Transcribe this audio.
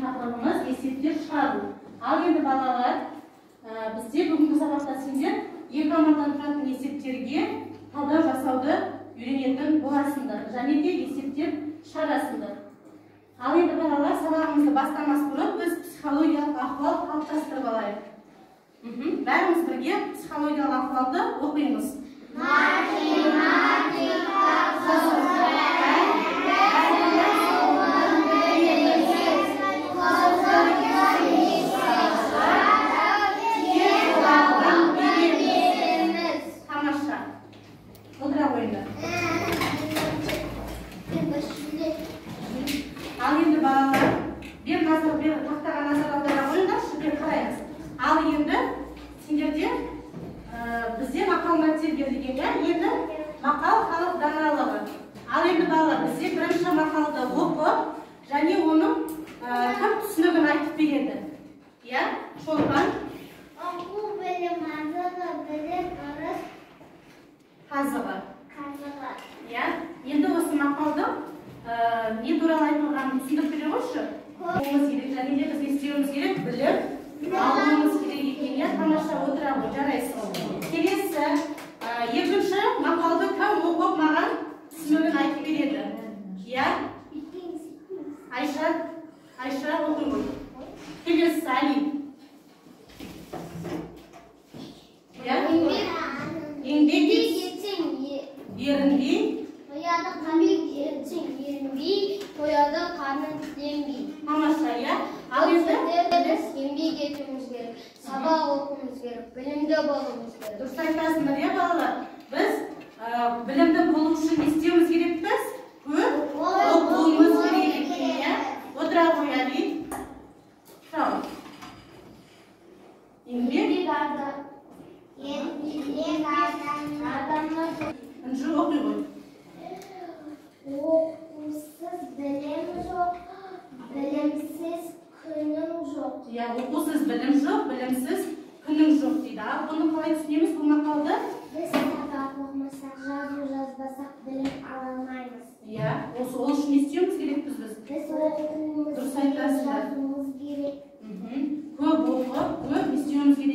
тақырыбымыз есептер шығару. Ал енді балалар, бізде бүгінгі сабақта сендер екі амалдан тұратын есептерге талдау жасауды үйренетін боласыңдар, және де есептер шығарасыңдар. Ал енді балалар, сабағымызды бастамас бұрын біз психологиялық ахуал қалыптастырып алайық. Бәріміз бірге психологиялық ахуалды оқимыз. Ал енді балалар, бір тақтаға назар аудара қойыңдаршы, бір қараймыз. Ал енді сендерде бізде мақал мәтел берілген, енді мақал халық даналығы. Ал енді балалар, бізде бірінші мақалды оқып, және оның кім түсінігін айтып береді. Иә, Шолпан? Оқу білім азығы, білім ұрыс Қазығы. қазығы. Енді осы мақалды не туралы айтылғанын түсіндіріп бере қойшы. Оқуымыз керек, және де біз не істеуіміз керек, біліп алуымыз керек екен. Тамаша отыра ғой, жарайсың. Келесі, екінші мақалды кім оқып маған түсінігін айтып береді. Айша оқи ғой. Келесі, Али. Еңбек ерінбей, тояды қарның тіленбей. тамаша, ал енді еңбек етуіміз керек, сабақ оқуымыз керек, білімді болуымыз керек. дұрыс айтасыңдар, балалар. Біз білімді болу үшін не істеуіміз керекпіз? Көп оқуымыз керек екен. Отыра ғой, Али. Еңбек Үнжі оқи ғой. Оқусыз білім жоқ, білімсіз күнің жоқ. Оқусыз білім жоқ, білімсіз күнің жоқ дейді. Бұны қалай түсінеміз бұл мақалды? Біз сабақ оқымасақ, жазу жазбасақ, білім ала алмаймыз. Осы ол үшін не істеуіміз керекпіз біз? Біз оқуымыз Дұрыс керек, айтасыңдар. жазуымыз керек. Көп оқып, көп не істеуіміз керек